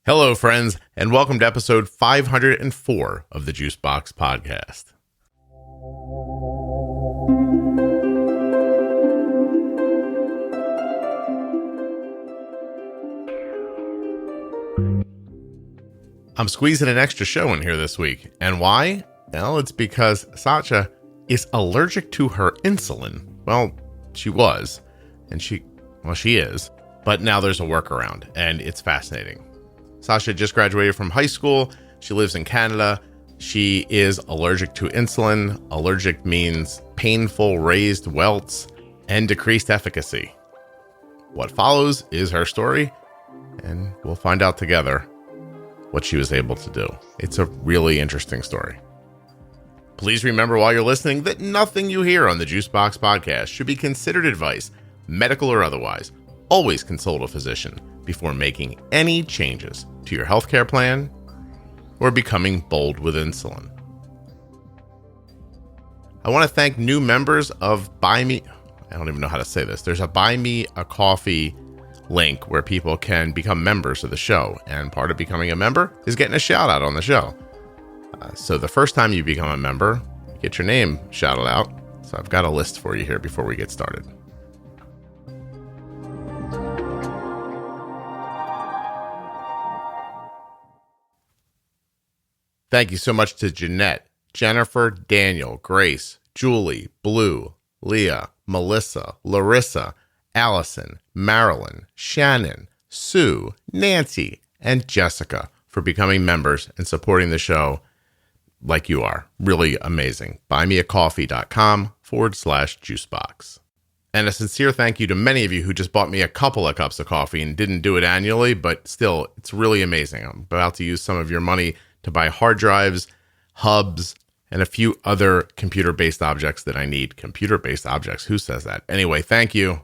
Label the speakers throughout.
Speaker 1: Hello, friends, and welcome to episode 504 of the Juicebox Podcast. I'm squeezing an extra show in here this week. And why? Well, it's because Sacha is allergic to her insulin. Well, she was, and she is, but now there's a workaround, and it's fascinating. Sacha just graduated from high school. She lives in Canada. She is allergic to insulin. Allergic means painful raised welts and decreased efficacy. What follows is her story, and we'll find out together what she was able to do. It's a really interesting story. Please remember while you're listening that nothing you hear on the Juicebox Podcast should be considered advice, medical or otherwise. Always consult a physician before making any changes to your healthcare plan or becoming bold with insulin. I want to thank new members of Buy Me. I don't even know how to say this. There's a Buy Me a Coffee link where people can become members of the show. And part of becoming a member is getting a shout out on the show. So the first time you become a member, you get your name shouted out. So I've got a list for you here before we get started. Thank you so much to Jeanette, Jennifer, Daniel, Grace, Julie, Blue, Leah, Melissa, Larissa, Allison, Marilyn, Shannon, Sue, Nancy, and Jessica for becoming members and supporting the show like you are. Really amazing. buymeacoffee.com/juicebox. And a sincere thank you to many of you who just bought me a couple of cups of coffee and didn't do it annually, but still, it's really amazing. I'm about to use some of your money to buy hard drives, hubs, and a few other computer-based objects that I need. Computer-based objects, who says that? Anyway, thank you.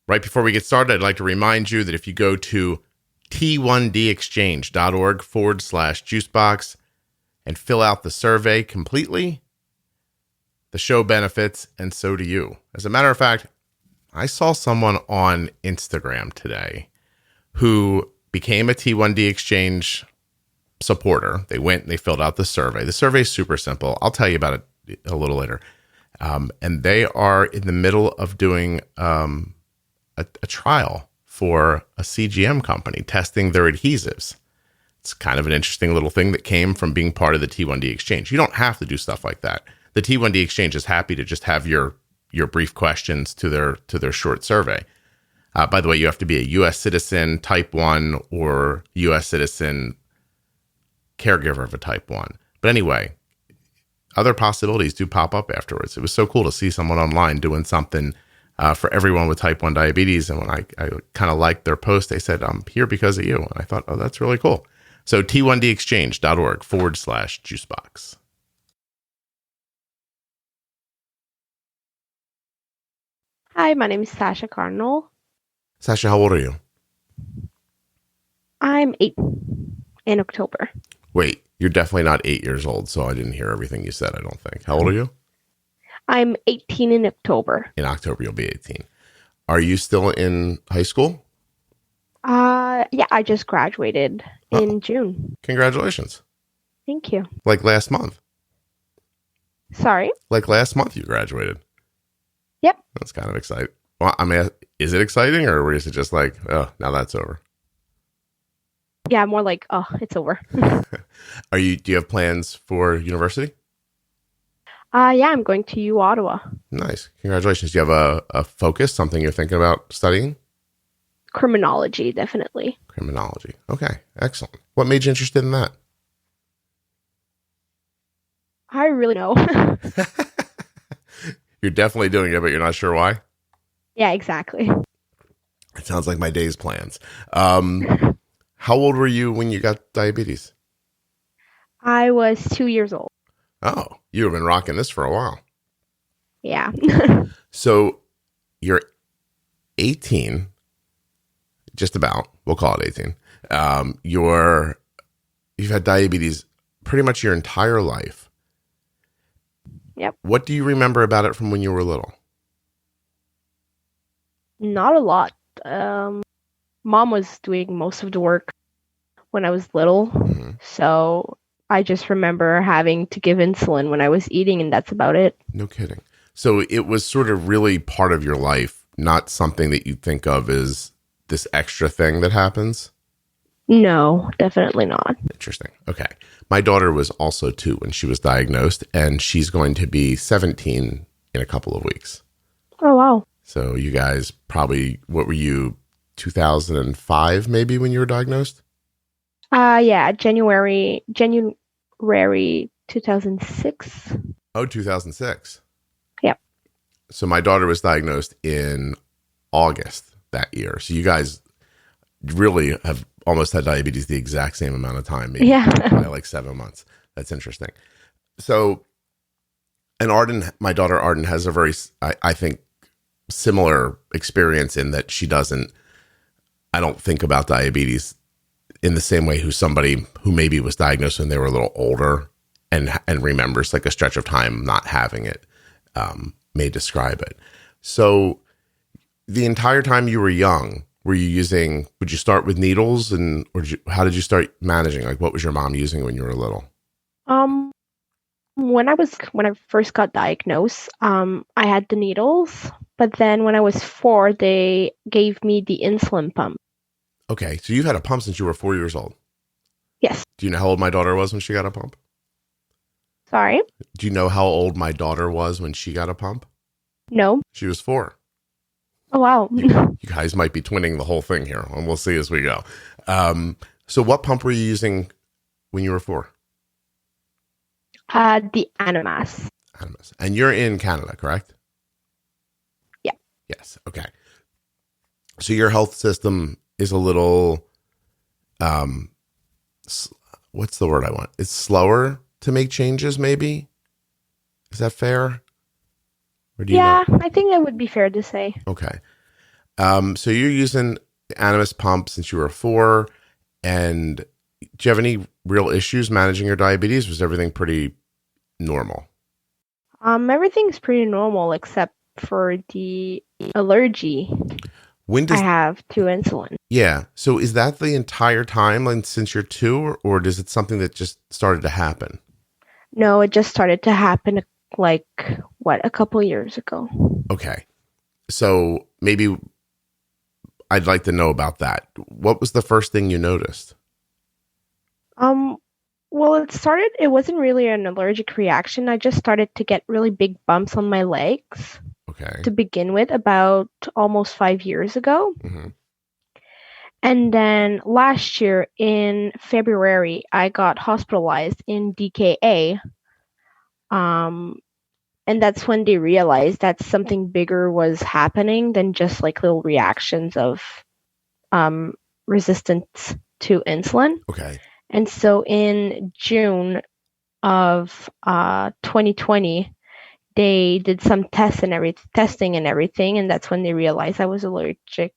Speaker 1: Right before we get started, I'd like to remind you that if you go to t1dexchange.org/juicebox and fill out the survey completely, the show benefits, and so do you. As a matter of fact, I saw someone on Instagram today who became a T1D Exchange supporter. They went and they filled out the survey. The survey is super simple. I'll tell you about it a little later. And they are in the middle of doing a trial for a CGM company testing their adhesives. It's kind of an interesting little thing that came from being part of the T1D Exchange. You don't have to do stuff like that. The T1D Exchange is happy to just have your brief questions to their short survey. By the way, you have to be a U.S. citizen, type 1, or U.S. citizen caregiver of a type 1. But anyway, other possibilities do pop up afterwards. It was so cool to see someone online doing something for everyone with type 1 diabetes. And when I kind of liked their post, they said, I'm here because of you. And I thought, oh, that's really cool. So t1dexchange.org/juicebox.
Speaker 2: Hi, my name is Sacha Cardinal.
Speaker 1: Sacha, how old are you?
Speaker 2: I'm 8 in October.
Speaker 1: Wait, you're definitely not 8 years old, so I didn't hear everything you said, I don't think. How old are you?
Speaker 2: I'm 18 in October.
Speaker 1: In October, you'll be 18. Are you still in high school?
Speaker 2: Yeah, I just graduated in June.
Speaker 1: Congratulations.
Speaker 2: Thank you.
Speaker 1: Like last month.
Speaker 2: Sorry?
Speaker 1: Like last month you graduated.
Speaker 2: Yep.
Speaker 1: That's kind of exciting. Well, I mean, is it exciting or is it just like, oh, now that's over?
Speaker 2: Yeah, more like, oh, it's over.
Speaker 1: Do you have plans for university?
Speaker 2: Yeah, I'm going to U Ottawa.
Speaker 1: Nice. Congratulations. Do you have a focus, something you're thinking about studying?
Speaker 2: Criminology, definitely.
Speaker 1: Criminology. Okay, excellent. What made you interested in that?
Speaker 2: I really know.
Speaker 1: You're definitely doing it, but you're not sure why?
Speaker 2: Yeah, exactly.
Speaker 1: It sounds like my day's plans. How old were you when you got diabetes?
Speaker 2: I was 2 years old.
Speaker 1: Oh, you've been rocking this for a while.
Speaker 2: Yeah.
Speaker 1: So you're 18, just about, we'll call it 18. You've had diabetes pretty much your entire life.
Speaker 2: Yep.
Speaker 1: What do you remember about it from when you were little?
Speaker 2: Not a lot. Mom was doing most of the work. when I was little. So I just remember having to give insulin when I was eating, and that's about it.
Speaker 1: No kidding. So it was sort of really part of your life, not something that you think of as this extra thing that happens?
Speaker 2: No, definitely not.
Speaker 1: Interesting. Okay. My daughter was also 2 when she was diagnosed, and she's going to be 17 in a couple of weeks.
Speaker 2: Oh, wow.
Speaker 1: So you guys probably, what were you, 2005 maybe when you were diagnosed?
Speaker 2: Yeah, January 2006.
Speaker 1: Oh, 2006.
Speaker 2: Yep.
Speaker 1: So my daughter was diagnosed in August that year. So you guys really have almost had diabetes the exact same amount of time, maybe by like 7 months. That's interesting. So, and Arden, my daughter Arden has a very, I think, similar experience in that she doesn't, I don't think about diabetes in the same way who somebody who maybe was diagnosed when they were a little older and remembers like a stretch of time not having it may describe it. So the entire time you were young, would you start with needles how did you start managing? Like what was your mom using when you were little?
Speaker 2: When I first got diagnosed, I had the needles, but then when I was 4, they gave me the insulin pump.
Speaker 1: Okay, so you've had a pump since you were 4 years old.
Speaker 2: Yes.
Speaker 1: Do you know how old my daughter was when she got a pump?
Speaker 2: Sorry?
Speaker 1: Do you know how old my daughter was when she got a pump?
Speaker 2: No.
Speaker 1: She was 4.
Speaker 2: Oh, wow.
Speaker 1: You guys might be twinning the whole thing here, and we'll see as we go. So what pump were you using when you were 4?
Speaker 2: The Animas.
Speaker 1: Animas. And you're in Canada, correct?
Speaker 2: Yeah.
Speaker 1: Yes. Okay. So your health system is a little, what's the word I want? It's slower to make changes, maybe? Is that fair? Or do you know?
Speaker 2: I think that would be fair to say.
Speaker 1: Okay. So you're using the Animas pump since you were 4, and do you have any real issues managing your diabetes? Was everything pretty normal?
Speaker 2: Everything's pretty normal except for the allergy I have to insulin.
Speaker 1: Yeah. So is that the entire time, like, since you're 2, or is it something that just started to happen?
Speaker 2: No, it just started to happen like, a couple years ago.
Speaker 1: Okay. So maybe I'd like to know about that. What was the first thing you noticed?
Speaker 2: Well, it wasn't really an allergic reaction. I just started to get really big bumps on my legs.
Speaker 1: Okay.
Speaker 2: To begin with, about almost 5 years ago.
Speaker 1: Mm-hmm.
Speaker 2: And then last year in February, I got hospitalized in DKA. And that's when they realized that something bigger was happening than just like little reactions of resistance to insulin.
Speaker 1: Okay.
Speaker 2: And so in June of 2020, they did some testing and everything, and that's when they realized I was allergic.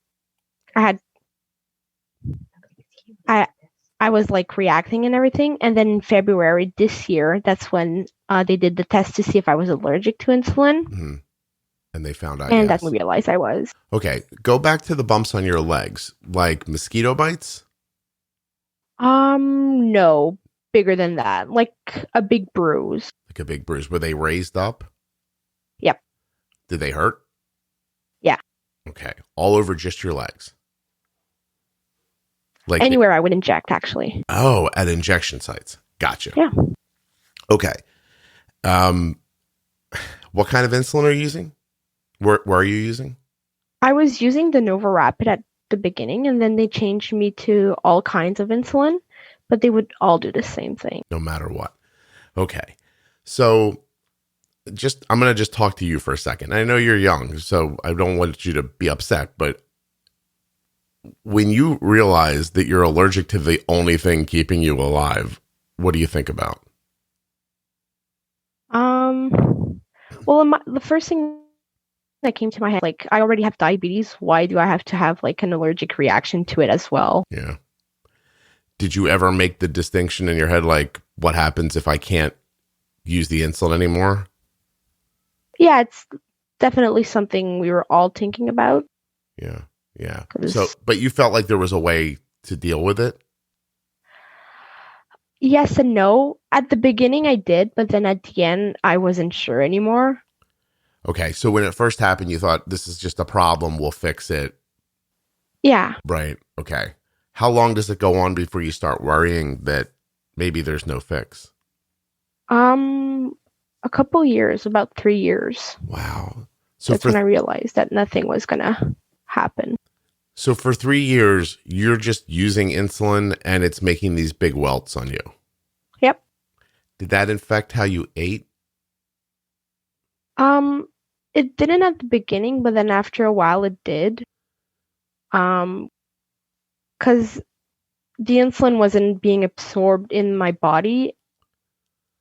Speaker 2: I was like reacting and everything, and then in February this year, that's when they did the test to see if I was allergic to insulin.
Speaker 1: Mm-hmm. And they found out.
Speaker 2: And that's when we realized I was.
Speaker 1: Okay, go back to the bumps on your legs, like mosquito bites.
Speaker 2: No, bigger than that, like a big bruise.
Speaker 1: Like a big bruise. Were they raised up?
Speaker 2: Yep.
Speaker 1: Did they hurt?
Speaker 2: Yeah.
Speaker 1: Okay. All over just your legs? Like
Speaker 2: anywhere I would inject, actually.
Speaker 1: Oh, at injection sites. Gotcha.
Speaker 2: Yeah.
Speaker 1: Okay. What kind of insulin are you using? Where are you using?
Speaker 2: I was using the Nova Rapid at the beginning, and then they changed me to all kinds of insulin, but they would all do the same thing.
Speaker 1: No matter what. Okay. So I'm going to just talk to you for a second. I know you're young, so I don't want you to be upset, but when you realize that you're allergic to the only thing keeping you alive, what do you think about?
Speaker 2: Well, the first thing that came to my head, like, I already have diabetes. Why do I have to have like an allergic reaction to it as well?
Speaker 1: Yeah. Did you ever make the distinction in your head, like, what happens if I can't use the insulin anymore?
Speaker 2: Yeah, it's definitely something we were all thinking about.
Speaker 1: Yeah. Yeah. So, but you felt like there was a way to deal with it?
Speaker 2: Yes and no. At the beginning, I did, but then at the end, I wasn't sure anymore.
Speaker 1: Okay, so when it first happened, you thought this is just a problem, we'll fix it.
Speaker 2: Yeah.
Speaker 1: Right. Okay. How long does it go on before you start worrying that maybe there's no fix?
Speaker 2: A couple years, about 3 years.
Speaker 1: Wow.
Speaker 2: That's when I realized that nothing was gonna happen.
Speaker 1: So for 3 years, you're just using insulin and it's making these big welts on you.
Speaker 2: Yep.
Speaker 1: Did that affect how you ate?
Speaker 2: It didn't at the beginning, but then after a while it did. Because the insulin wasn't being absorbed in my body.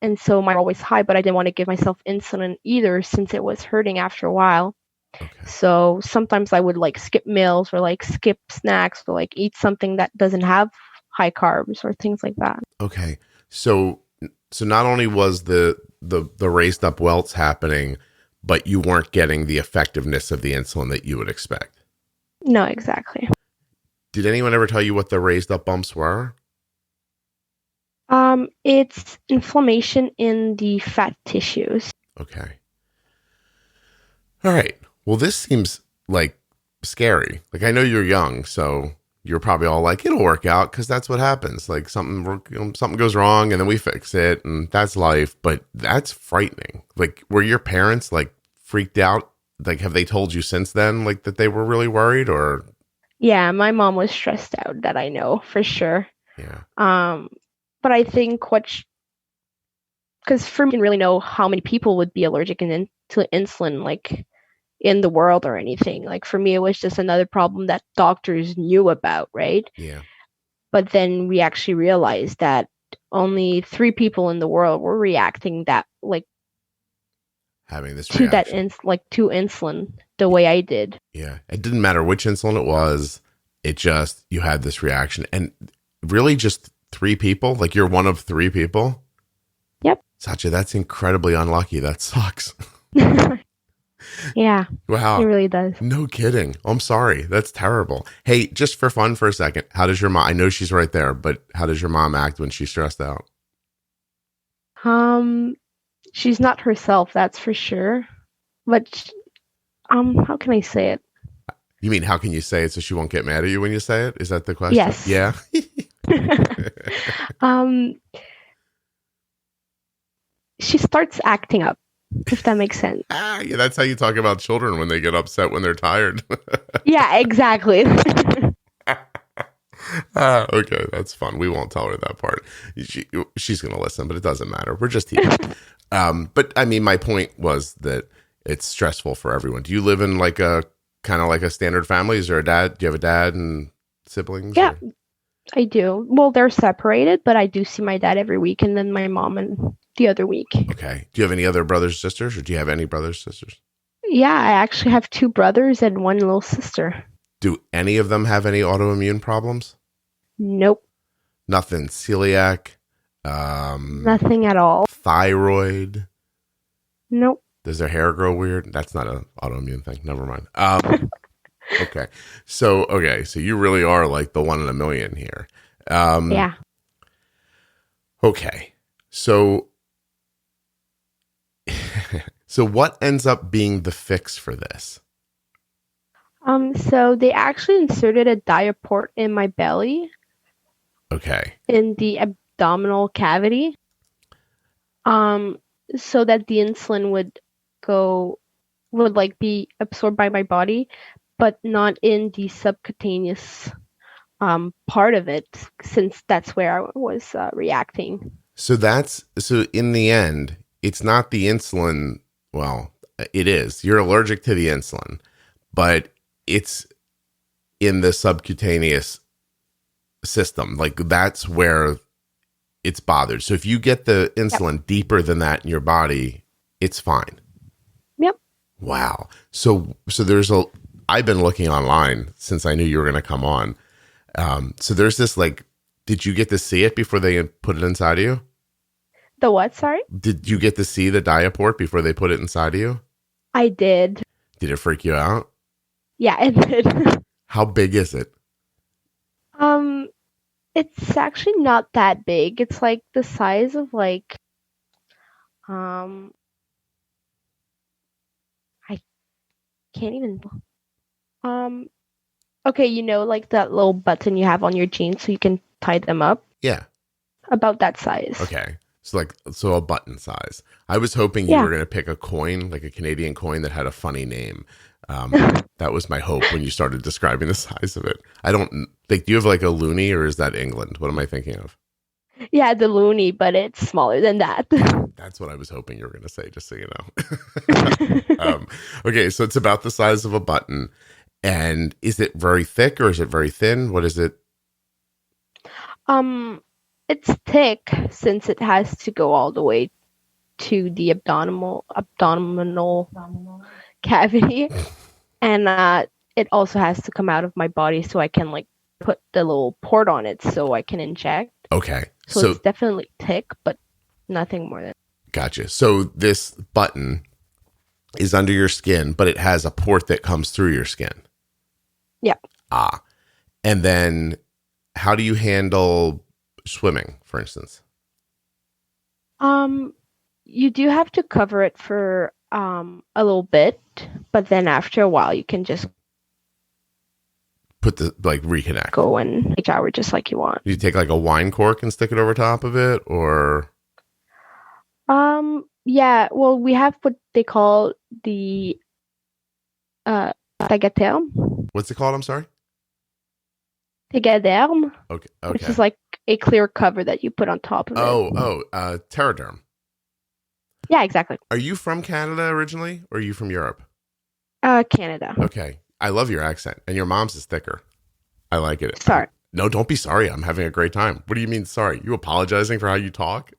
Speaker 2: And so my always high, but I didn't want to give myself insulin either since it was hurting after a while. Okay. So sometimes I would like skip meals or like skip snacks or like eat something that doesn't have high carbs or things like that.
Speaker 1: Okay. So not only was the raised up welts happening, but you weren't getting the effectiveness of the insulin that you would expect.
Speaker 2: No, exactly.
Speaker 1: Did anyone ever tell you what the raised up bumps were?
Speaker 2: It's inflammation in the fat tissues.
Speaker 1: Okay. All right. Well, this seems like scary. Like, I know you're young, so you're probably all like, it'll work out because that's what happens. Like something goes wrong and then we fix it and that's life. But that's frightening. Like, were your parents like freaked out? Like, have they told you since then, like that they were really worried or?
Speaker 2: Yeah, my mom was stressed out, that I know for sure.
Speaker 1: Yeah.
Speaker 2: But I think because for me, I didn't really know how many people would be allergic to insulin, like in the world or anything. Like for me, it was just another problem that doctors knew about, right?
Speaker 1: Yeah.
Speaker 2: But then we actually realized that only 3 people in the world were reacting that like
Speaker 1: having this
Speaker 2: to
Speaker 1: reaction.
Speaker 2: to insulin the way I did.
Speaker 1: Yeah, it didn't matter which insulin it was. It just you had this reaction, and really just 3 people. Like you're one of 3 people.
Speaker 2: Yep.
Speaker 1: Sacha, that's incredibly unlucky. That sucks.
Speaker 2: Yeah.
Speaker 1: Wow.
Speaker 2: It really does.
Speaker 1: No kidding. I'm sorry. That's terrible. Hey, just for fun for a second, how does your mom, I know she's right there, but how does your mom act when she's stressed out?
Speaker 2: She's not herself, that's for sure. But how can I say it?
Speaker 1: You mean how can you say it so she won't get mad at you when you say it? Is that the question?
Speaker 2: Yes.
Speaker 1: Yeah.
Speaker 2: She starts acting up, if that makes sense.
Speaker 1: Yeah, that's how you talk about children when they get upset when they're tired.
Speaker 2: Yeah, exactly.
Speaker 1: Okay, that's fun. We won't tell her that part. She's going to listen, but it doesn't matter. We're just teasing. But I mean, my point was that it's stressful for everyone. Do you live in like a kind of like a standard family? Is there a dad? Do you have a dad and siblings?
Speaker 2: Yeah, or? I do. Well, they're separated, but I do see my dad every week and then my mom and the other week.
Speaker 1: Okay. Do you have any other brothers or sisters, or do you have any brothers or sisters?
Speaker 2: Yeah, I actually have 2 brothers and 1 little sister.
Speaker 1: Do any of them have any autoimmune problems?
Speaker 2: Nope.
Speaker 1: Nothing. Celiac?
Speaker 2: Nothing at all.
Speaker 1: Thyroid?
Speaker 2: Nope.
Speaker 1: Does their hair grow weird? That's not an autoimmune thing. Never mind. Okay. So you really are like the 1 in a million here.
Speaker 2: Yeah.
Speaker 1: Okay. So what ends up being the fix for this?
Speaker 2: So they actually inserted a diaport in my belly.
Speaker 1: Okay.
Speaker 2: In the abdominal cavity. So that the insulin would be absorbed by my body, but not in the subcutaneous part of it, since that's where I was reacting.
Speaker 1: So in the end, it's not the insulin. Well, it is. You're allergic to the insulin, but it's in the subcutaneous system. Like that's where it's bothered. So if you get the insulin deeper than that in your body, it's fine.
Speaker 2: Yep.
Speaker 1: Wow. So I've been looking online since I knew you were going to come on. So there's this did you get to see it before they put it inside of you?
Speaker 2: The what? Sorry?
Speaker 1: Did you get to see the diaport before they put it inside of you?
Speaker 2: I did.
Speaker 1: Did it freak you out?
Speaker 2: Yeah, it did.
Speaker 1: How big is it?
Speaker 2: It's actually not that big. It's like the size of like um I can't even um okay, like that little button you have on your jeans so you can tie them up?
Speaker 1: Yeah.
Speaker 2: About that size.
Speaker 1: Okay. So a button size. I was hoping you were going to pick a coin, like a Canadian coin that had a funny name. That was my hope when you started describing the size of it. I don't think, do you have like a loonie or is that England? What am I thinking of?
Speaker 2: Yeah, the loonie, but it's smaller than that.
Speaker 1: That's what I was hoping you were going to say, just so you know. Okay, so it's about the size of a button. And is it very thick or is it very thin? What is it?
Speaker 2: It's thick since it has to go all the way to the abdominal cavity, and it also has to come out of my body so I can like put the little port on it so I can inject.
Speaker 1: Okay,
Speaker 2: so it's definitely thick, but nothing more than.
Speaker 1: Gotcha. So this button is under your skin, but it has a port that comes through your skin.
Speaker 2: Yeah.
Speaker 1: And then how do you handle swimming, for instance?
Speaker 2: You do have to cover it for a little bit, but then after a while you can just
Speaker 1: reconnect.
Speaker 2: Go and shower just like you want.
Speaker 1: You take like a wine cork and stick it over top of it, or
Speaker 2: yeah, well, we have what they call the tagaterm.
Speaker 1: What's it called? I'm sorry.
Speaker 2: Tagaderm.
Speaker 1: Okay.
Speaker 2: Which is like a clear cover that you put on top of
Speaker 1: it. Terraderm.
Speaker 2: Yeah, exactly.
Speaker 1: Are you from Canada originally, or are you from Europe?
Speaker 2: Canada.
Speaker 1: Okay. I love your accent, and your mom's is thicker. I like it.
Speaker 2: Sorry.
Speaker 1: No, don't be sorry. I'm having a great time. What do you mean sorry? You apologizing for how you talk?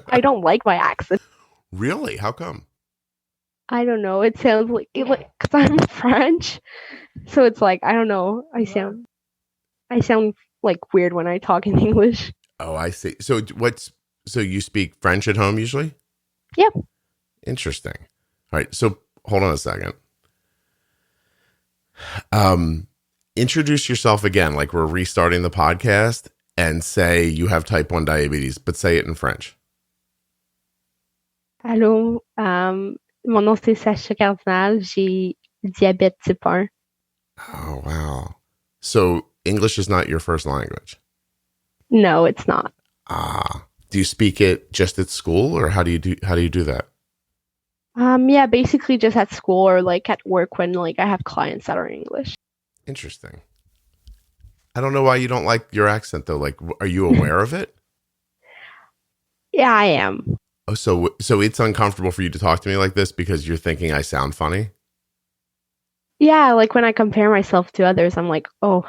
Speaker 2: I don't like my accent.
Speaker 1: Really? How come?
Speaker 2: I don't know. It sounds like because I'm French, so it's like I don't know. I sound like weird when I talk in English.
Speaker 1: Oh, I see. So you speak French at home usually?
Speaker 2: Yep.
Speaker 1: Interesting. All right. So hold on a second. Introduce yourself again, like we're restarting the podcast, and say you have type 1 diabetes, but say it in French.
Speaker 2: Allô, mon nom c'est Sacha Cardinal, j'ai diabète type 1.
Speaker 1: Oh, wow. So English is not your first language?
Speaker 2: No, it's not.
Speaker 1: Do you speak it just at school, or how do you do that?
Speaker 2: Yeah, basically just at school or like at work when like I have clients that are English.
Speaker 1: Interesting. I don't know why you don't like your accent though. Like, are you aware of it?
Speaker 2: Yeah, I am.
Speaker 1: Oh, so it's uncomfortable for you to talk to me like this because you're thinking I sound funny?
Speaker 2: Yeah, like when I compare myself to others, I'm like, oh.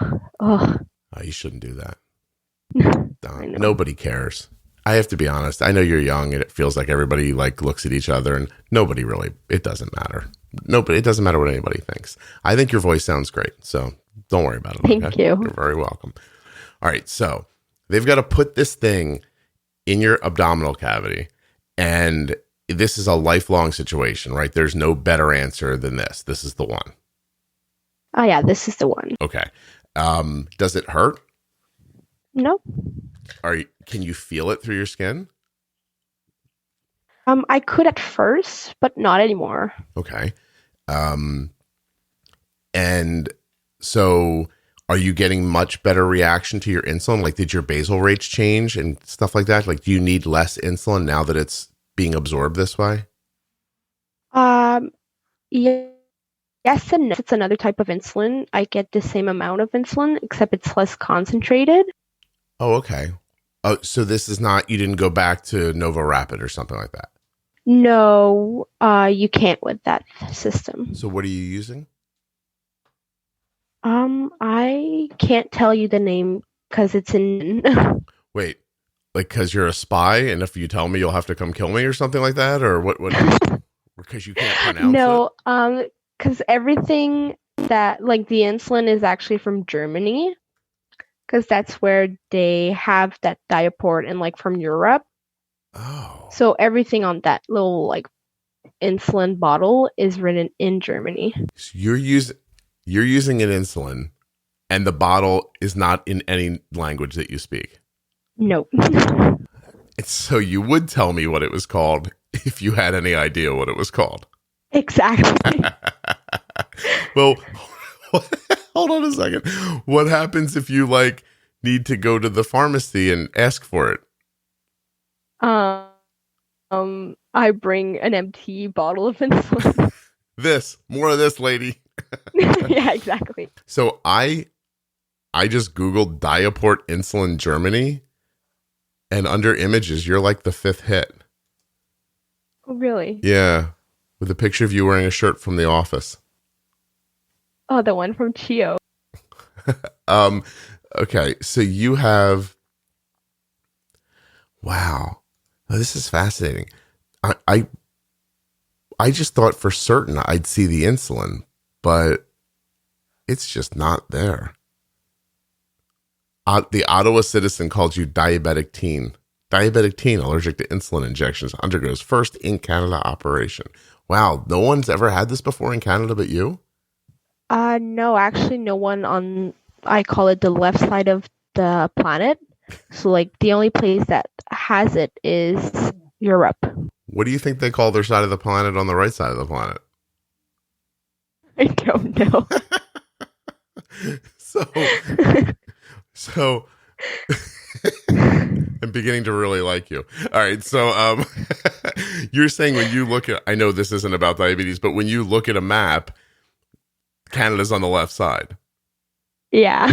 Speaker 1: You shouldn't do that. Nobody cares. I have to be honest. I know you're young and it feels like everybody like looks at each other and nobody really, it doesn't matter. It doesn't matter what anybody thinks. I think your voice sounds great. So don't worry about it.
Speaker 2: Thank you.
Speaker 1: You're very welcome. All right. So they've got to put this thing in your abdominal cavity, and this is a lifelong situation, right? There's no better answer than this. This is the one.
Speaker 2: Oh yeah, this is the one.
Speaker 1: Okay. Does it hurt?
Speaker 2: No.
Speaker 1: Can you feel it through your skin?
Speaker 2: I could at first, but not anymore.
Speaker 1: Okay. And so are you getting much better reaction to your insulin? Like, did your basal rates change and stuff like that? Like, do you need less insulin now that it's being absorbed this way?
Speaker 2: Yeah. Yes and no. It's another type of insulin. I get the same amount of insulin, except it's less concentrated.
Speaker 1: Oh, okay. Oh, so this is not, you didn't go back to Nova Rapid or something like that?
Speaker 2: No, you can't with that system.
Speaker 1: So what are you using?
Speaker 2: I can't tell you the name because it's in.
Speaker 1: Wait, like because you're a spy, and if you tell me, you'll have to come kill me or something like that, or what? Because you can't pronounce it.
Speaker 2: No, because everything that like the insulin is actually from Germany, because that's where they have that diaport, and like from Europe.
Speaker 1: Oh.
Speaker 2: So everything on that little like insulin bottle is written in Germany.
Speaker 1: So you're using an insulin And the bottle is not in any language that you speak.
Speaker 2: Nope.
Speaker 1: So you would tell me what it was called if you had any idea what it was called.
Speaker 2: Exactly.
Speaker 1: Well, hold on a second. What happens if you like need to go to the pharmacy and ask for it?
Speaker 2: I bring an empty bottle of insulin.
Speaker 1: More of this, lady.
Speaker 2: Yeah, exactly.
Speaker 1: So I just Googled Diaport insulin Germany, and under images, you're like the 5th hit.
Speaker 2: Oh, really?
Speaker 1: Yeah. With a picture of you wearing a shirt from The Office.
Speaker 2: Oh, the one from Chio.
Speaker 1: Okay, so you have... Wow. Oh, this is fascinating. I just thought for certain I'd see the insulin, but it's just not there. The Ottawa Citizen called you diabetic teen. Diabetic teen allergic to insulin injections undergoes first in Canada operation. Wow, no one's ever had this before in Canada but you?
Speaker 2: No, actually no one on, I call it the left side of the planet. So like the only place that has it is Europe.
Speaker 1: What do you think they call their side of the planet on the right side of the planet?
Speaker 2: I don't know.
Speaker 1: So I'm beginning to really like you. All right. So, you're saying when you look at, I know this isn't about diabetes, but when you look at a map, Canada's on the left side.
Speaker 2: Yeah.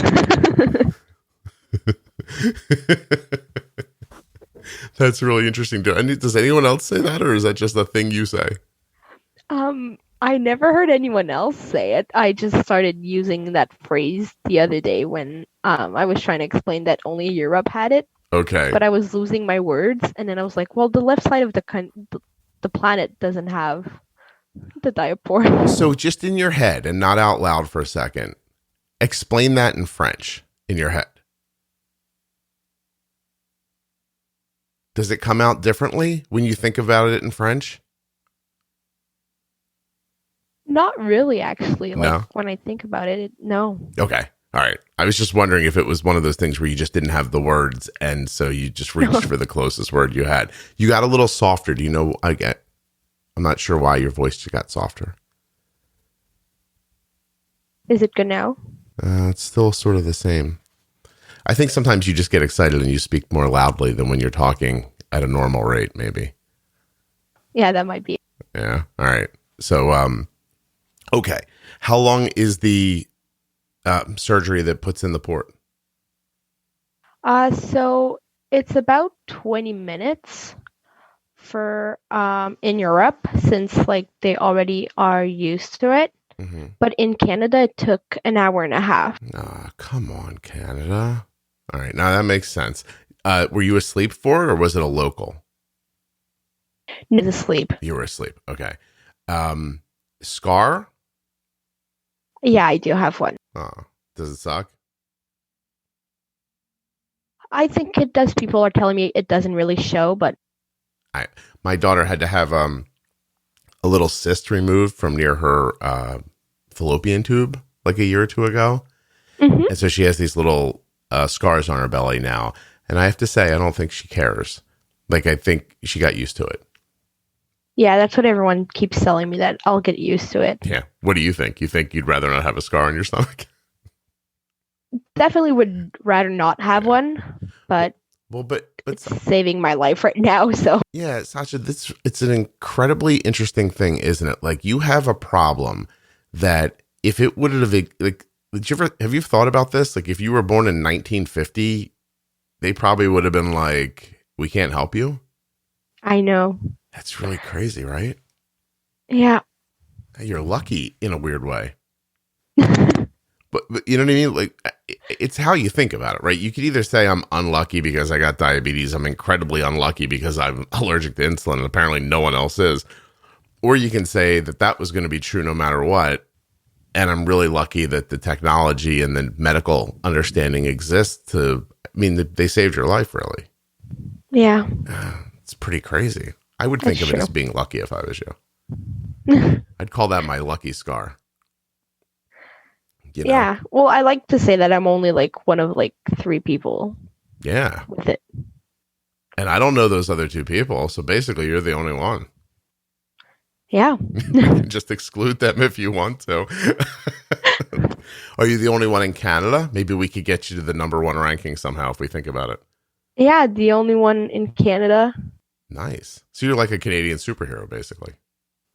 Speaker 1: That's really interesting. Does anyone else say that, or is that just a thing you say?
Speaker 2: I never heard anyone else say it. I just started using that phrase the other day when I was trying to explain that only Europe had it.
Speaker 1: Okay.
Speaker 2: But I was losing my words, and then I was like, well, the left side of the planet doesn't have the diaport.
Speaker 1: So just in your head and not out loud for a second, explain that in French in your head. Does it come out differently when you think about it in French?
Speaker 2: Not really, actually. Like,
Speaker 1: No?
Speaker 2: when I think about it, no.
Speaker 1: Okay. All right. I was just wondering if it was one of those things where you just didn't have the words, and so you just reached for the closest word you had. You got a little softer. Do you know? I'm not sure why your voice just got softer.
Speaker 2: Is it good now?
Speaker 1: It's still sort of the same. I think sometimes you just get excited and you speak more loudly than when you're talking at a normal rate, maybe.
Speaker 2: Yeah, that might be.
Speaker 1: Yeah. All right. So, okay. How long is the surgery that puts in the port?
Speaker 2: So it's about 20 minutes for in Europe, since like they already are used to it. Mm-hmm. But in Canada, it took an hour and a half.
Speaker 1: Come on, Canada. All right. Now that makes sense. Were you asleep for it, or was it a local?
Speaker 2: No, asleep.
Speaker 1: You were asleep. Okay. Scar?
Speaker 2: Yeah, I do have one.
Speaker 1: Oh, does it suck?
Speaker 2: I think it does. People are telling me it doesn't really show, but
Speaker 1: my daughter had to have a little cyst removed from near her fallopian tube like a year or two ago. Mm-hmm. And so she has these little scars on her belly now. And I have to say, I don't think she cares. Like, I think she got used to it.
Speaker 2: Yeah, that's what everyone keeps telling me, that I'll get used to it.
Speaker 1: Yeah. What do you think? You think you'd rather not have a scar on your stomach?
Speaker 2: Definitely would rather not have one, but it's saving my life right now. So
Speaker 1: yeah, Sacha, it's an incredibly interesting thing, isn't it? Like, you have a problem that if it would have, like, have you thought about this? Like, if you were born in 1950, they probably would have been like, we can't help you.
Speaker 2: I know.
Speaker 1: That's really crazy, right?
Speaker 2: Yeah.
Speaker 1: You're lucky in a weird way. But you know what I mean? Like, it's how you think about it, right? You could either say I'm unlucky because I got diabetes. I'm incredibly unlucky because I'm allergic to insulin, and apparently no one else is. Or you can say that was going to be true no matter what. And I'm really lucky that the technology and the medical understanding exists they saved your life, really.
Speaker 2: Yeah.
Speaker 1: It's pretty crazy. I would think of it as being lucky if I was you. I'd call that my lucky scar. You know?
Speaker 2: Yeah. Well, I like to say that I'm only like one of like 3 people
Speaker 1: Yeah.
Speaker 2: with it.
Speaker 1: And I don't know those other 2 people. So basically, you're the only one.
Speaker 2: Yeah.
Speaker 1: We can just exclude them if you want to. Are you the only one in Canada? Maybe we could get you to the number 1 ranking somehow if we think about it.
Speaker 2: Yeah, the only one in Canada.
Speaker 1: Nice. So you're like a Canadian superhero, basically.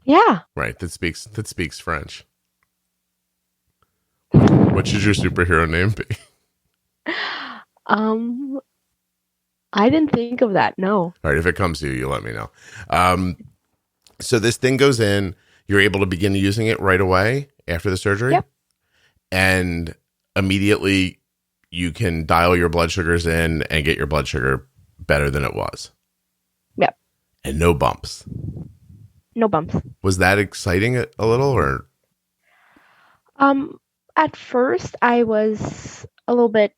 Speaker 2: Yeah.
Speaker 1: Right. That speaks French. What should your superhero name be?
Speaker 2: I didn't think of that. No.
Speaker 1: All right. If it comes to you, you let me know. So this thing goes in. You're able to begin using it right away after the surgery.
Speaker 2: Yep.
Speaker 1: And immediately you can dial your blood sugars in and get your blood sugar better than it was.
Speaker 2: Yep.
Speaker 1: And no bumps.
Speaker 2: No bumps.
Speaker 1: Was that exciting a little or?
Speaker 2: At first I was a little bit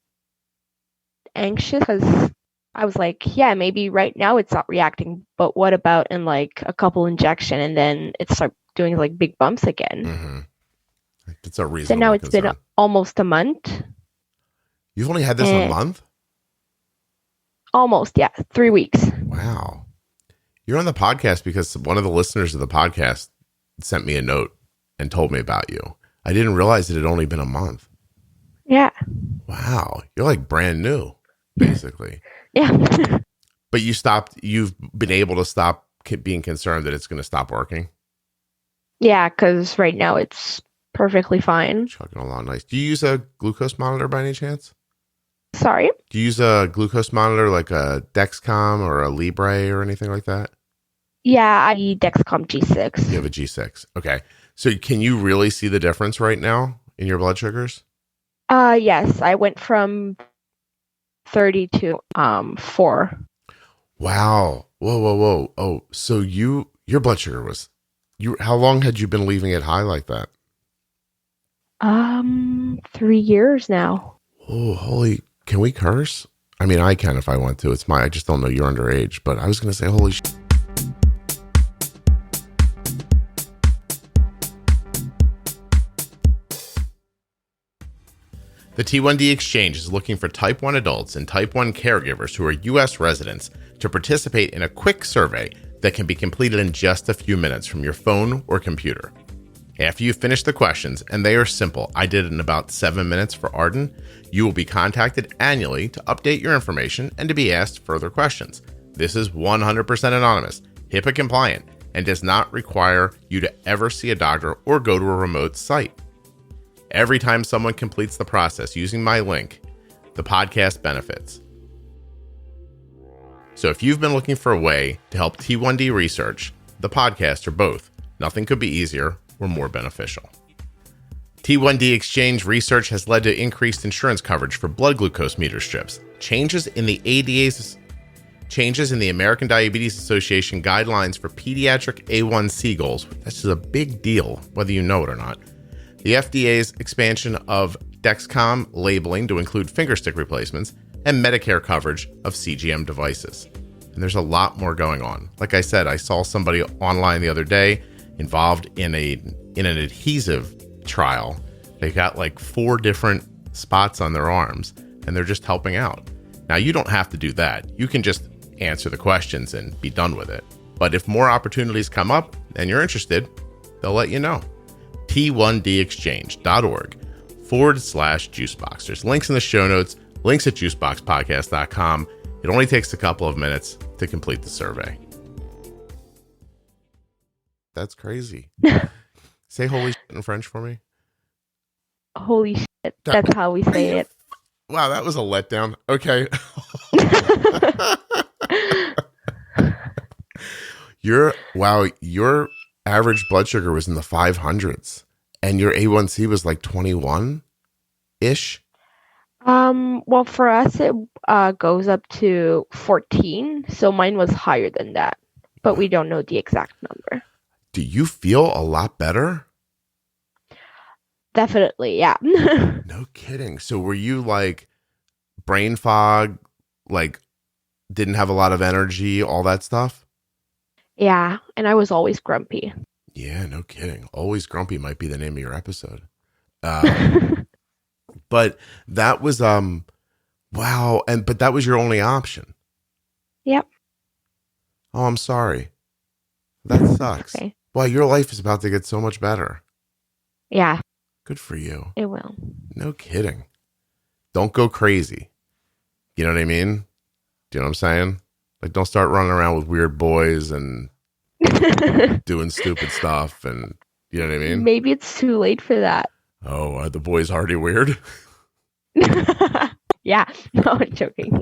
Speaker 2: anxious because I was like, yeah, maybe right now it's not reacting, but what about in like a couple injection and then it start doing like big bumps again?
Speaker 1: Mm-hmm. It's a reasonable
Speaker 2: So now it's
Speaker 1: concern.
Speaker 2: been almost a month.
Speaker 1: You've only had this a month?
Speaker 2: Almost, yeah. 3 weeks.
Speaker 1: Wow. You're on the podcast because one of the listeners of the podcast sent me a note and told me about you. I didn't realize it had only been a month.
Speaker 2: Yeah.
Speaker 1: Wow. You're like brand new, basically.
Speaker 2: Yeah.
Speaker 1: But you've been able to stop being concerned that it's going to stop working?
Speaker 2: Yeah, because right now it's perfectly fine.
Speaker 1: Chugging along nice. Do you use a glucose monitor by any chance?
Speaker 2: Sorry?
Speaker 1: Do you use a glucose monitor like a Dexcom or a Libre or anything like that?
Speaker 2: Yeah, I eat Dexcom G6.
Speaker 1: You have a G6. Okay. So can you really see the difference right now in your blood sugars?
Speaker 2: Yes, I went from 30 to 4.
Speaker 1: Wow. Whoa. Oh, so your blood sugar was how long had you been leaving it high like that?
Speaker 2: 3 years now.
Speaker 1: Oh, can we curse? I mean, I can if I want to. I just don't know you're underage, but I was going to say, holy shit. The T1D Exchange is looking for Type 1 adults and Type 1 caregivers who are U.S. residents to participate in a quick survey that can be completed in just a few minutes from your phone or computer. After you finish the questions, and they are simple, I did it in about 7 minutes for Arden, you will be contacted annually to update your information and to be asked further questions. This is 100% anonymous, HIPAA compliant, and does not require you to ever see a doctor or go to a remote site. Every time someone completes the process using my link, the podcast benefits. So if you've been looking for a way to help T1D research, the podcast, or both, nothing could be easier or more beneficial. T1D Exchange research has led to increased insurance coverage for blood glucose meter strips, changes in the American Diabetes Association guidelines for pediatric A1C goals. This is a big deal, whether you know it or not. The FDA's expansion of Dexcom labeling to include fingerstick replacements, and Medicare coverage of CGM devices. And there's a lot more going on. Like I said, I saw somebody online the other day involved in an adhesive trial. They got like 4 different spots on their arms, and they're just helping out. Now, you don't have to do that. You can just answer the questions and be done with it. But if more opportunities come up and you're interested, they'll let you know. T1dexchange.org/juicebox. There's links in the show notes, links at juiceboxpodcast.com. It only takes a couple of minutes to complete the survey. That's crazy. Say holy shit in French for me.
Speaker 2: Holy shit. That's how we say it.
Speaker 1: Wow, that was a letdown. Okay. Your average blood sugar was in the 500s and your A1C was like 21-ish.
Speaker 2: Well, for us, it goes up to 14. So mine was higher than that, but we don't know the exact number.
Speaker 1: Do you feel a lot better?
Speaker 2: Definitely, yeah.
Speaker 1: No kidding. So were you like brain fog, like didn't have a lot of energy, all that stuff?
Speaker 2: Yeah, and I was always grumpy.
Speaker 1: Yeah, no kidding. Always Grumpy might be the name of your episode. But that was wow, but that was your only option.
Speaker 2: Yep.
Speaker 1: Oh, I'm sorry. That sucks.
Speaker 2: Okay.
Speaker 1: Wow, your life is about to get so much better.
Speaker 2: Yeah.
Speaker 1: Good for you.
Speaker 2: It will.
Speaker 1: No kidding. Don't go crazy. You know what I mean? Do you know what I'm saying? Like, don't start running around with weird boys and doing stupid stuff, and you know what I mean?
Speaker 2: Maybe it's too late for that.
Speaker 1: Oh, are the boys already weird?
Speaker 2: Yeah. No, I'm joking.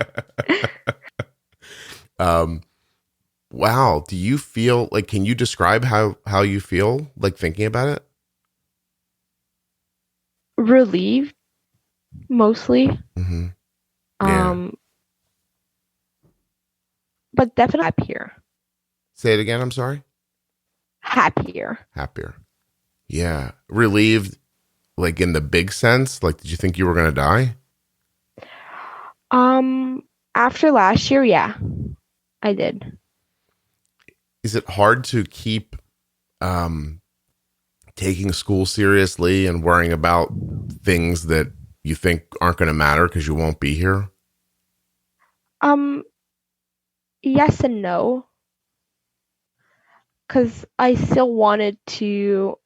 Speaker 1: Wow. Do you feel like, can you describe how you feel like thinking about it?
Speaker 2: Relieved, mostly.
Speaker 1: Mm-hmm. Yeah.
Speaker 2: But definitely happier.
Speaker 1: Say it again. I'm sorry.
Speaker 2: Happier.
Speaker 1: Yeah. Relieved, like in the big sense. Like, did you think you were going to die?
Speaker 2: After last year, yeah, I did.
Speaker 1: Is it hard to keep taking school seriously and worrying about things that you think aren't going to matter because you won't be here?
Speaker 2: Yes and no. Because I still wanted to,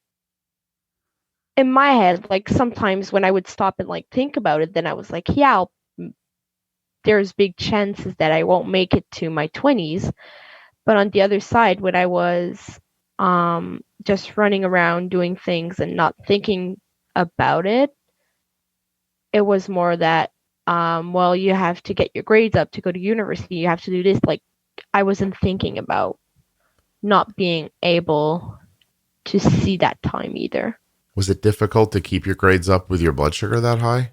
Speaker 2: in my head, like sometimes when I would stop and like think about it, then I was like, yeah, there's big chances that I won't make it to my 20s. But on the other side, when I was just running around doing things and not thinking about it, it was more that, well, you have to get your grades up to go to university. You have to do this. Like, I wasn't thinking about not being able to see that time either.
Speaker 1: Was it difficult to keep your grades up with your blood sugar that high?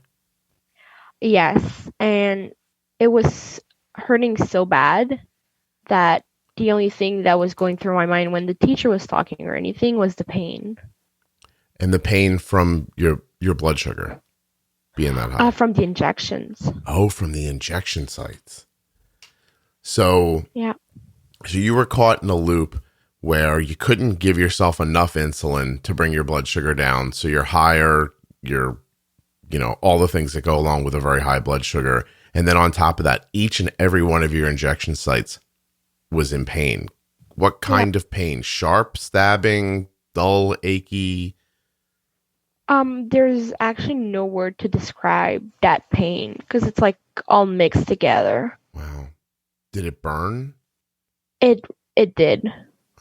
Speaker 2: Yes. And it was hurting so bad that the only thing that was going through my mind when the teacher was talking or anything was the pain.
Speaker 1: And the pain from your blood sugar being that high?
Speaker 2: From the injections.
Speaker 1: Oh, from the injection sites. So,
Speaker 2: yeah.
Speaker 1: So you were caught in a loop where you couldn't give yourself enough insulin to bring your blood sugar down. So you're higher, all the things that go along with a very high blood sugar. And then on top of that, each and every one of your injection sites was in pain. What kind of pain? Sharp, stabbing, dull, achy?
Speaker 2: There's actually no word to describe that pain because it's like all mixed together.
Speaker 1: Wow. Did it burn?
Speaker 2: It did.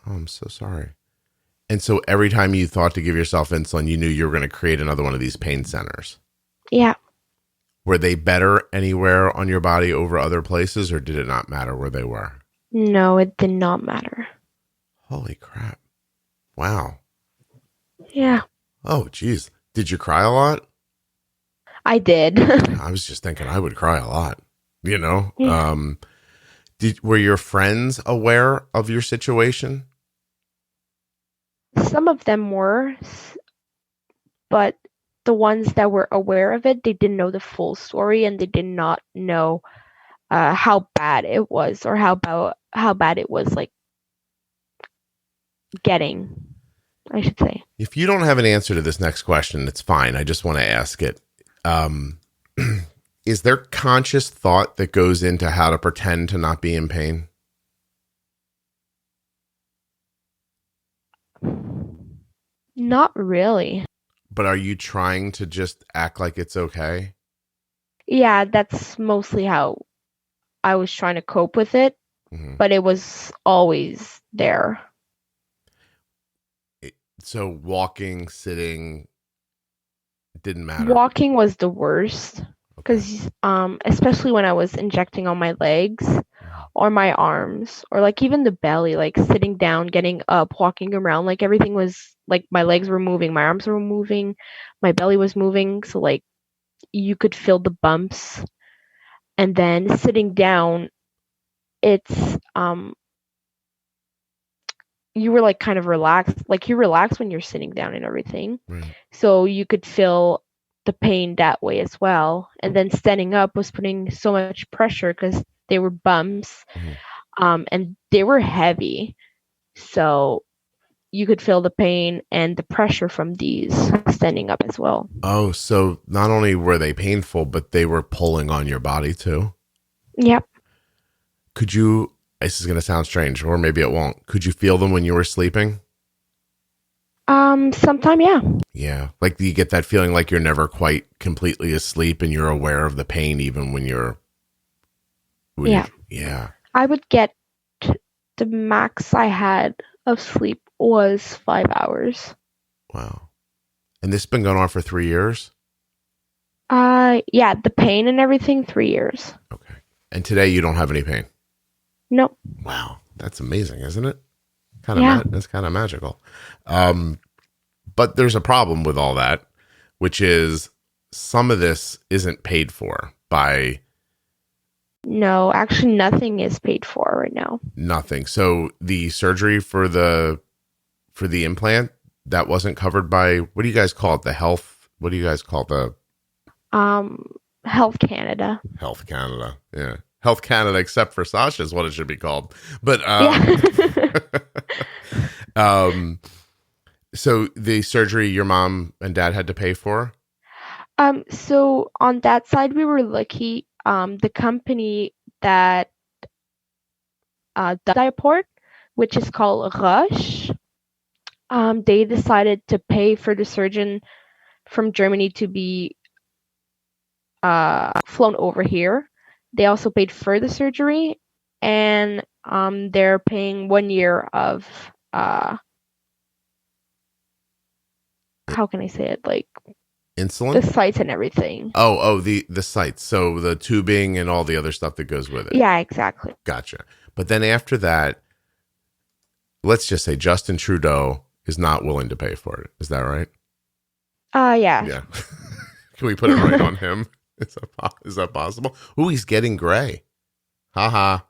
Speaker 1: Oh, I'm so sorry. And so every time you thought to give yourself insulin, you knew you were going to create another one of these pain centers.
Speaker 2: Yeah.
Speaker 1: Were they better anywhere on your body over other places, or did it not matter where they were?
Speaker 2: No, it did not matter.
Speaker 1: Holy crap. Wow.
Speaker 2: Yeah.
Speaker 1: Oh, geez. Did you cry a lot?
Speaker 2: I did.
Speaker 1: I was just thinking I would cry a lot, Yeah. Were your friends aware of your situation?
Speaker 2: Some of them were, but the ones that were aware of it, they didn't know the full story and they did not know how bad it was or how bad it was like getting, I should say.
Speaker 1: If you don't have an answer to this next question, it's fine. I just want to ask it. Is there conscious thought that goes into how to pretend to not be in pain?
Speaker 2: Not really.
Speaker 1: But are you trying to just act like it's okay?
Speaker 2: Yeah, that's mostly how I was trying to cope with it, but it was always there.
Speaker 1: So walking, sitting, didn't matter?
Speaker 2: Walking was the worst because especially when I was injecting on my legs or my arms or like even the belly, like sitting down, getting up, walking around, like everything was like my legs were moving, my arms were moving, my belly was moving, so like you could feel the bumps. And then sitting down, it's you were like kind of relaxed, like you relax when you're sitting down and everything.
Speaker 1: Right.
Speaker 2: So you could feel the pain that way as well. And then standing up was putting so much pressure because they were bumps, and they were heavy. So you could feel the pain and the pressure from these standing up as well.
Speaker 1: Oh, so not only were they painful, but they were pulling on your body too?
Speaker 2: Yep.
Speaker 1: Could you, this is going to sound strange, or maybe it won't. Could you feel them when you were sleeping?
Speaker 2: Sometime, yeah.
Speaker 1: Yeah. Like you get that feeling like you're never quite completely asleep and you're aware of the pain even when you're. Yeah.
Speaker 2: I would get the max I had of sleep was 5 hours.
Speaker 1: Wow. And this has been going on for 3 years?
Speaker 2: Yeah, the pain and everything, 3 years.
Speaker 1: Okay. And today you don't have any pain?
Speaker 2: Nope.
Speaker 1: Wow. That's amazing, isn't it? That's kind of magical. But there's a problem with all that, which is some of this isn't paid for by.
Speaker 2: No, actually nothing is paid for right now.
Speaker 1: Nothing. So the surgery for the implant, that wasn't covered by, what do you guys call it? What do you guys call the?
Speaker 2: Health Canada.
Speaker 1: Health Canada. Yeah. Health Canada, except for Sacha is what it should be called. But, so the surgery your mom and dad had to pay for?
Speaker 2: So on that side, we were lucky. The company that does Diaport, which is called Rush, they decided to pay for the surgeon from Germany to be flown over here. They also paid for the surgery, and they're paying 1 year of how can I say it? Like
Speaker 1: insulin?
Speaker 2: The sites and everything.
Speaker 1: Oh, the sites. So the tubing and all the other stuff that goes with it.
Speaker 2: Yeah, exactly.
Speaker 1: Gotcha. But then after that, let's just say Justin Trudeau is not willing to pay for it. Is that right?
Speaker 2: Yeah.
Speaker 1: Yeah. Can we put it right on him? Is that possible? Ooh, he's getting gray. Ha ha.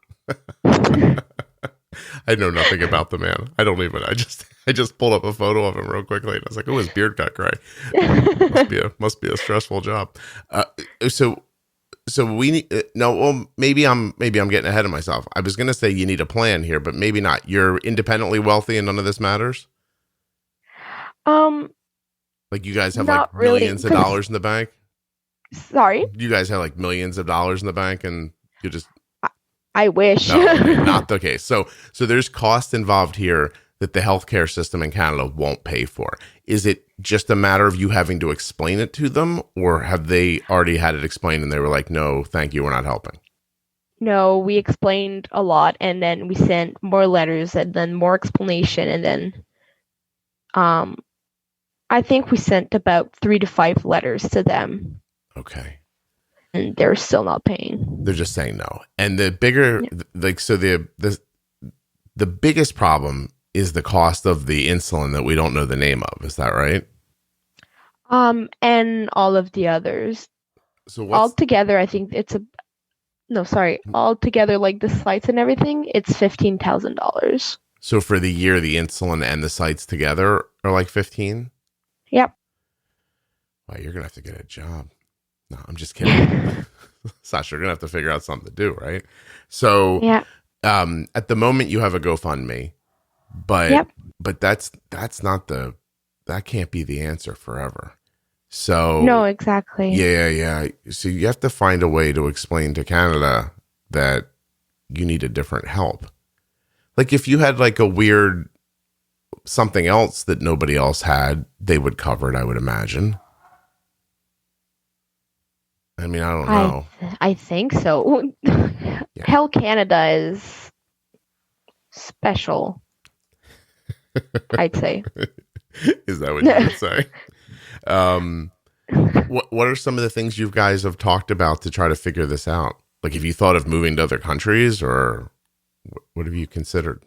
Speaker 1: I know nothing about the man. I just pulled up a photo of him real quickly and I was like, oh, his beard got gray. must be a stressful job. So we need, no, well, maybe I'm getting ahead of myself. I was going to say you need a plan here, but maybe not. You're independently wealthy and none of this matters. Like you guys have like millions of dollars in the bank.
Speaker 2: Sorry?
Speaker 1: You guys have like millions of dollars in the bank and you just.
Speaker 2: I wish.
Speaker 1: No, not the case. So there's cost involved here that the healthcare system in Canada won't pay for. Is it just a matter of you having to explain it to them, or have they already had it explained and they were like, no, thank you, we're not helping?
Speaker 2: No, we explained a lot and then we sent more letters and then more explanation and then I think we sent about 3 to 5 letters to them.
Speaker 1: Okay.
Speaker 2: And they're still not paying.
Speaker 1: They're just saying no. And the bigger, the biggest problem is the cost of the insulin that we don't know the name of. Is that right?
Speaker 2: And all of the others.
Speaker 1: So
Speaker 2: altogether, I think it's altogether, like the sites and everything, it's $15,000.
Speaker 1: So for the year, the insulin and the sites together are like 15?
Speaker 2: Yep.
Speaker 1: Wow, you're gonna have to get a job. No, I'm just kidding. Sacha, you're gonna have to figure out something to do, right? So,
Speaker 2: yeah.
Speaker 1: At the moment you have a GoFundMe, but that's not that can't be the answer forever. So
Speaker 2: no, exactly.
Speaker 1: Yeah. So you have to find a way to explain to Canada that you need a different help. Like if you had like a weird something else that nobody else had, they would cover it, I would imagine. I mean, I don't know.
Speaker 2: I think so. Yeah. Hell Canada is special, I'd say.
Speaker 1: Is that what you would say? What are some of the things you guys have talked about to try to figure this out? Like, have you thought of moving to other countries, or what have you considered?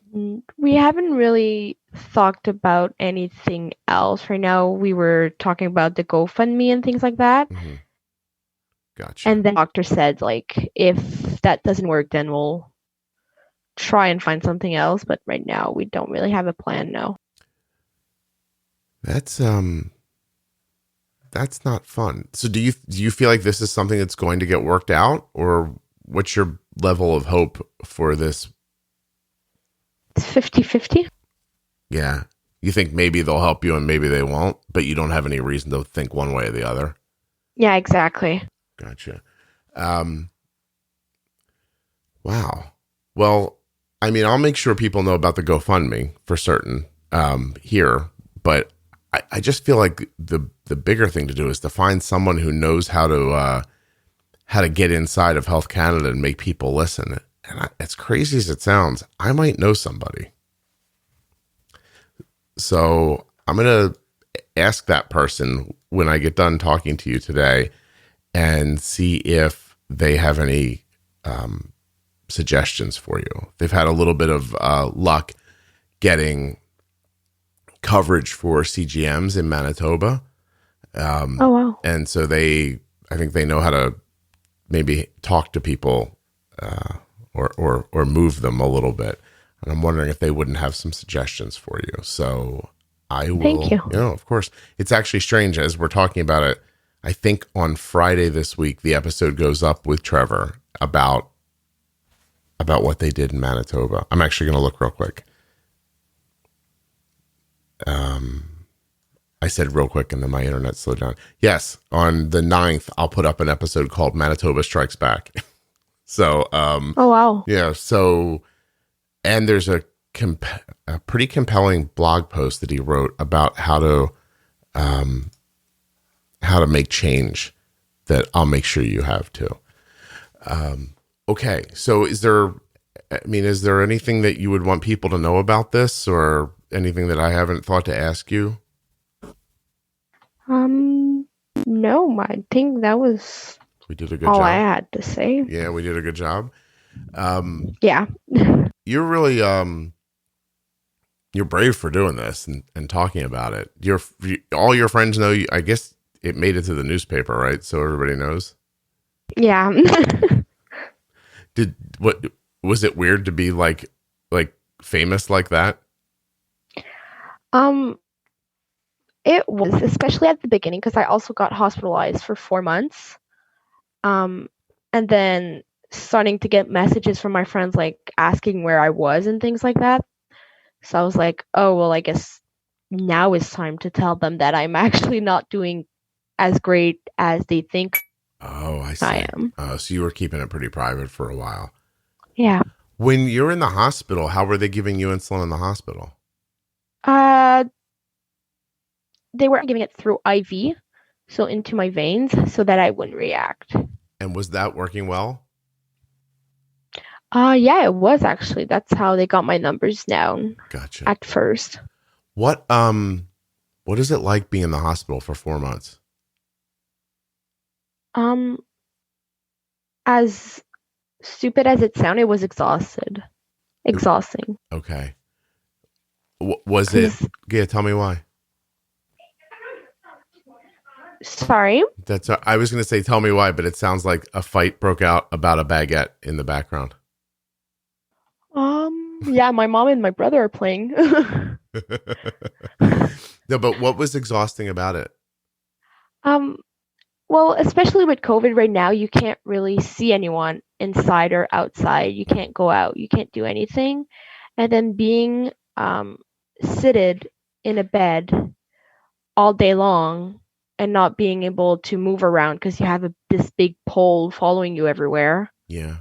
Speaker 2: We haven't really thought about anything else right now. We were talking about the GoFundMe and things like that.
Speaker 1: Mm-hmm. Gotcha.
Speaker 2: And the doctor said, like, if that doesn't work, then we'll try and find something else. But right now, we don't really have a plan. No.
Speaker 1: That's not fun. So do you feel like this is something that's going to get worked out, or what's your level of hope for this?
Speaker 2: It's 50-50.
Speaker 1: Yeah. You think maybe they'll help you and maybe they won't, but you don't have any reason to think one way or the other.
Speaker 2: Yeah, exactly.
Speaker 1: Gotcha. Wow. Well, I mean, I'll make sure people know about the GoFundMe for certain here, but I just feel like the bigger thing to do is to find someone who knows how to get inside of Health Canada and make people listen. And as crazy as it sounds, I might know somebody. So I'm going to ask that person when I get done talking to you today and see if they have any suggestions for you. They've had a little bit of luck getting coverage for CGMs in Manitoba.
Speaker 2: Oh, wow.
Speaker 1: And so I think they know how to maybe talk to people or move them a little bit. And I'm wondering if they wouldn't have some suggestions for you. So I will.
Speaker 2: Thank you.
Speaker 1: Of course. It's actually strange as we're talking about it. I think on Friday this week, the episode goes up with Trevor about what they did in Manitoba. I'm actually going to look real quick. I said real quick and then my internet slowed down. Yes, on the 9th, I'll put up an episode called Manitoba Strikes Back. So,
Speaker 2: oh, wow.
Speaker 1: Yeah, so, and there's a pretty compelling blog post that he wrote about how to make change that I'll make sure you have too. Okay, so is there anything that you would want people to know about this or anything that I haven't thought to ask you?
Speaker 2: No, I think that was
Speaker 1: we did a good
Speaker 2: all
Speaker 1: job.
Speaker 2: I had to say.
Speaker 1: Yeah, we did a good job.
Speaker 2: Yeah.
Speaker 1: You're really, you're brave for doing this and talking about it. All your friends know you, I guess it made it to the newspaper, right? So everybody knows.
Speaker 2: Yeah.
Speaker 1: Was it weird to be like famous like that?
Speaker 2: It was, especially at the beginning, because I also got hospitalized for 4 months. And then starting to get messages from my friends, like asking where I was and things like that. So I was like, oh, well, I guess now is time to tell them that I'm actually not doing as great as they think.
Speaker 1: Oh, I see.
Speaker 2: I am.
Speaker 1: So you were keeping it pretty private for a while.
Speaker 2: Yeah.
Speaker 1: When you're in the hospital, how were they giving you insulin in the hospital?
Speaker 2: They were giving it through IV, so into my veins, so that I wouldn't react.
Speaker 1: And was that working well?
Speaker 2: Yeah, it was actually. That's how they got my numbers down.
Speaker 1: Gotcha.
Speaker 2: At first.
Speaker 1: What is it like being in the hospital for 4 months?
Speaker 2: As stupid as it sounded, it was exhausting.
Speaker 1: Okay. Was it? Yeah, tell me why.
Speaker 2: Sorry?
Speaker 1: I was going to say, tell me why, but it sounds like a fight broke out about a baguette in the background.
Speaker 2: Yeah, my mom and my brother are playing.
Speaker 1: No, but what was exhausting about it?
Speaker 2: Well, especially with COVID right now, you can't really see anyone inside or outside. You can't go out. You can't do anything. And then being seated in a bed all day long and not being able to move around because you have this big pole following you everywhere.
Speaker 1: Yeah.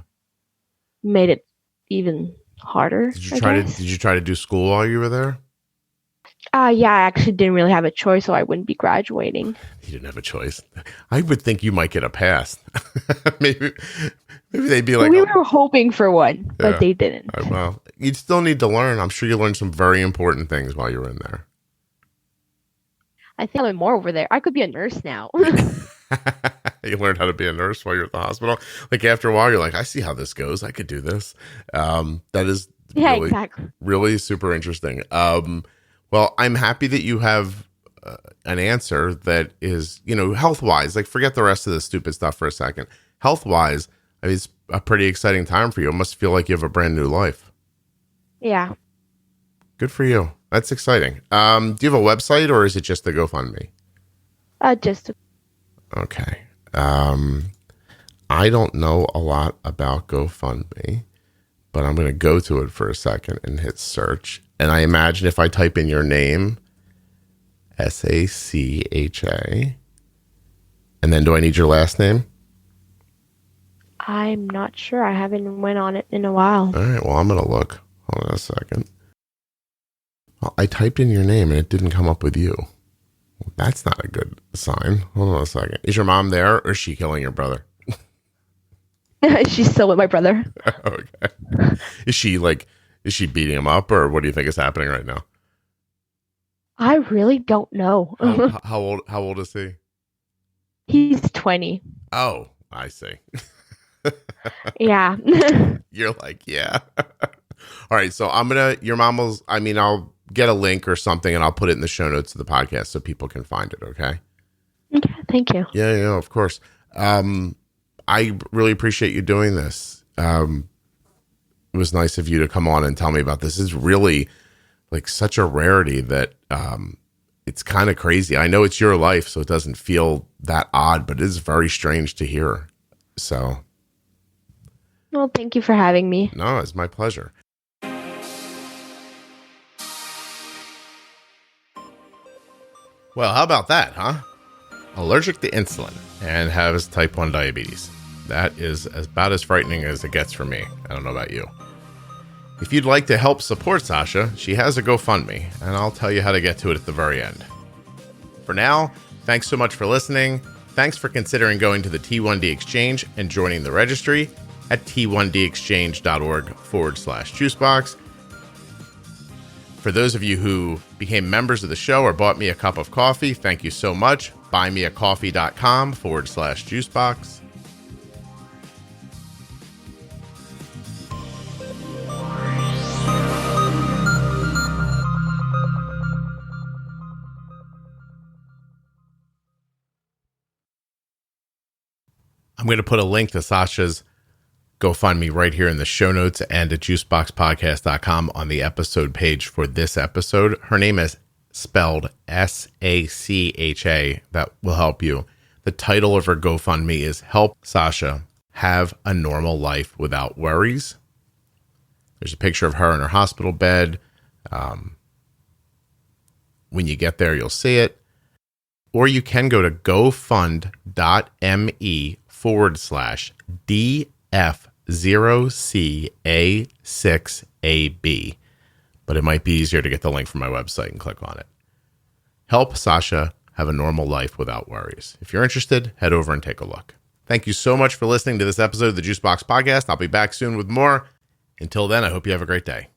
Speaker 2: Made it even harder.
Speaker 1: Did you try to do school while you were there?
Speaker 2: Yeah, I actually didn't really have a choice, so I wouldn't be graduating.
Speaker 1: You didn't have a choice. I would think you might get a pass. maybe they'd be like,
Speaker 2: we were hoping for one, but they didn't.
Speaker 1: Well, you'd still need to learn. I'm sure you learned some very important things while you were in there.
Speaker 2: I think I learned more over there. I could be a nurse now.
Speaker 1: You learned how to be a nurse while you're at the hospital. Like after a while, you're like, I see how this goes. I could do this. That is exactly. Really super interesting. Well, I'm happy that you have an answer that is, health-wise. Like, forget the rest of the stupid stuff for a second. Health-wise, I mean, it's a pretty exciting time for you. It must feel like you have a brand new life.
Speaker 2: Yeah.
Speaker 1: Good for you. That's exciting. Do you have a website or is it just the GoFundMe?
Speaker 2: Just.
Speaker 1: Okay. I don't know a lot about GoFundMe, but I'm going to go to it for a second and hit search. And I imagine if I type in your name, Sacha, and then do I need your last name?
Speaker 2: I'm not sure. I haven't went on it in a while.
Speaker 1: All right, well, I'm going to look. Hold on a second. Well, I typed in your name and it didn't come up with you. Well, that's not a good sign. Hold on a second. Is your mom there or is she killing your brother?
Speaker 2: She's still with my brother.
Speaker 1: Okay. Is she beating him up, or what do you think is happening right now?
Speaker 2: I really don't know.
Speaker 1: How old is he?
Speaker 2: He's 20.
Speaker 1: Oh, I see.
Speaker 2: Yeah.
Speaker 1: You're like, yeah. All right. So I'll get a link or something and I'll put it in the show notes of the podcast so people can find it. Okay.
Speaker 2: Okay. Thank you.
Speaker 1: Yeah, of course. I really appreciate you doing this. It was nice of you to come on and tell me about this. It's really like such a rarity that it's kind of crazy. I know it's your life, so it doesn't feel that odd, but it is very strange to hear. So.
Speaker 2: Well, thank you for having me.
Speaker 1: No, it's my pleasure. Well, how about that, huh? Allergic to insulin and has type 1 diabetes. That is about as frightening as it gets for me. I don't know about you. If you'd like to help support Sacha, she has a GoFundMe, and I'll tell you how to get to it at the very end. For now, thanks so much for listening. Thanks for considering going to the T1D Exchange and joining the registry at t1dexchange.org/juicebox. For those of you who became members of the show or bought me a cup of coffee, thank you so much. buymeacoffee.com/juicebox. I'm going to put a link to Sacha's GoFundMe right here in the show notes and at juiceboxpodcast.com on the episode page for this episode. Her name is spelled Sacha. That will help you. The title of her GoFundMe is Help Sacha Have a Normal Life Without Worries. There's a picture of her in her hospital bed. When you get there, you'll see it. Or you can go to gofund.me/DF0CA6AB. But it might be easier to get the link from my website and click on it. Help Sacha have a normal life without worries. If you're interested, head over and take a look. Thank you so much for listening to this episode of the Juicebox Podcast. I'll be back soon with more. Until then, I hope you have a great day.